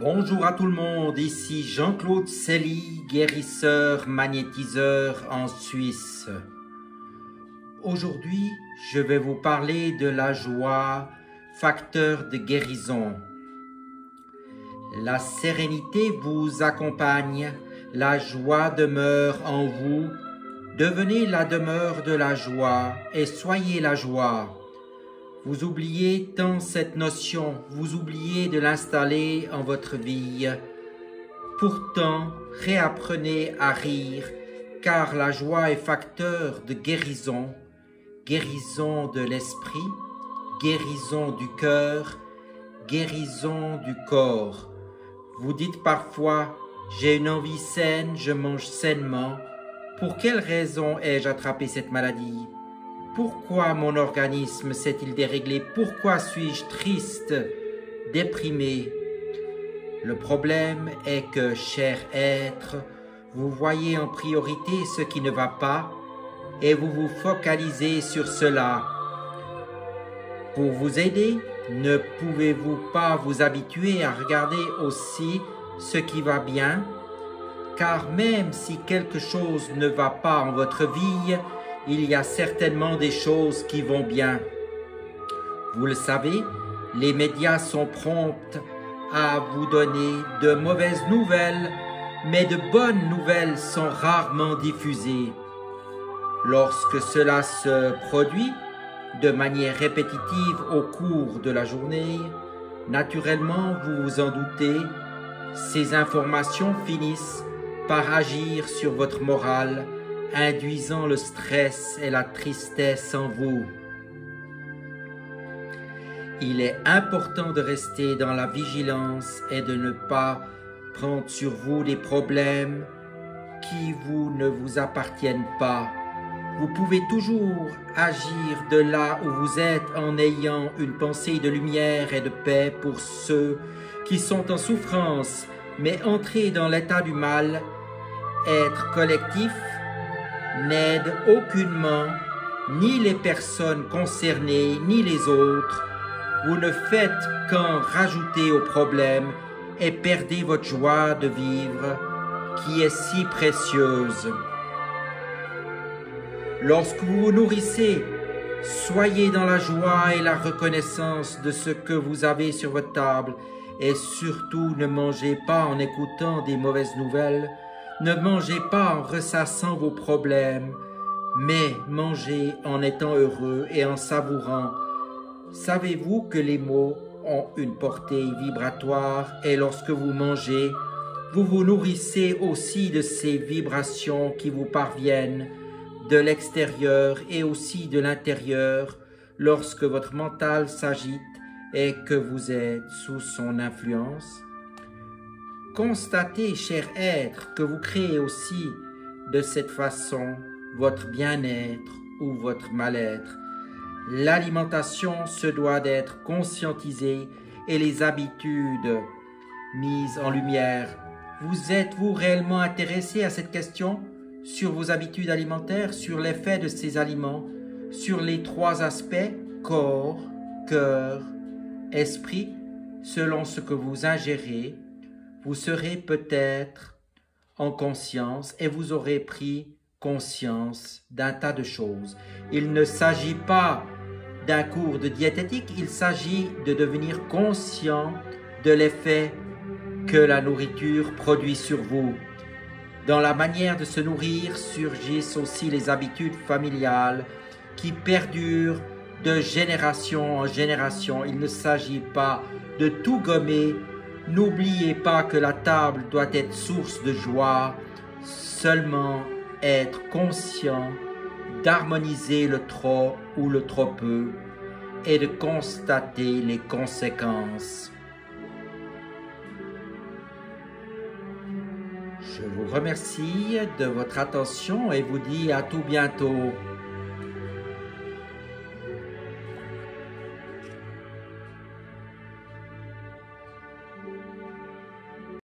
Bonjour à tout le monde, ici Jean-Claude Célie, guérisseur magnétiseur en Suisse. Aujourd'hui, je vais vous parler de la joie, facteur de guérison. La sérénité vous accompagne, la joie demeure en vous. Devenez la demeure de la joie et soyez la joie. Vous oubliez tant cette notion, vous oubliez de l'installer en votre vie. Pourtant, réapprenez à rire, car la joie est facteur de guérison, guérison de l'esprit, guérison du cœur, guérison du corps. Vous dites parfois, j'ai une envie saine, je mange sainement. Pour quelle raison ai-je attrapé cette maladie ? Pourquoi mon organisme s'est-il déréglé? Pourquoi suis-je triste, déprimé? Le problème est que, cher être, vous voyez en priorité ce qui ne va pas et vous vous focalisez sur cela. Pour vous aider, ne pouvez-vous pas vous habituer à regarder aussi ce qui va bien? Car même si quelque chose ne va pas en votre vie, il y a certainement des choses qui vont bien. Vous le savez, les médias sont prompts à vous donner de mauvaises nouvelles, mais de bonnes nouvelles sont rarement diffusées. Lorsque cela se produit de manière répétitive au cours de la journée, naturellement, vous vous en doutez, ces informations finissent par agir sur votre morale, induisant le stress et la tristesse en vous. Il est important de rester dans la vigilance et de ne pas prendre sur vous des problèmes qui ne vous appartiennent pas. Vous pouvez toujours agir de là où vous êtes en ayant une pensée de lumière et de paix pour ceux qui sont en souffrance, mais entrer dans l'état du mal, être collectif, n'aide aucunement ni les personnes concernées ni les autres. Vous ne faites qu'en rajouter au problème et perdez votre joie de vivre qui est si précieuse. Lorsque vous vous nourrissez, soyez dans la joie et la reconnaissance de ce que vous avez sur votre table et surtout ne mangez pas en écoutant des mauvaises nouvelles. Ne mangez pas en ressassant vos problèmes, mais mangez en étant heureux et en savourant. Savez-vous que les mots ont une portée vibratoire et lorsque vous mangez, vous vous nourrissez aussi de ces vibrations qui vous parviennent de l'extérieur et aussi de l'intérieur lorsque votre mental s'agite et que vous êtes sous son influence? Constatez, cher être, que vous créez aussi de cette façon votre bien-être ou votre mal-être. L'alimentation se doit d'être conscientisée et les habitudes mises en lumière. Vous êtes-vous réellement intéressé à cette question sur vos habitudes alimentaires, sur l'effet de ces aliments, sur les trois aspects, corps, cœur, esprit, selon ce que vous ingérez? Vous serez peut-être en conscience et vous aurez pris conscience d'un tas de choses. Il ne s'agit pas d'un cours de diététique, il s'agit de devenir conscient de l'effet que la nourriture produit sur vous. Dans la manière de se nourrir surgissent aussi les habitudes familiales qui perdurent de génération en génération. Il ne s'agit pas de tout gommer. N'oubliez pas que la table doit être source de joie, seulement être conscient d'harmoniser le trop ou le trop peu et de constater les conséquences. Je vous remercie de votre attention et vous dis à tout bientôt.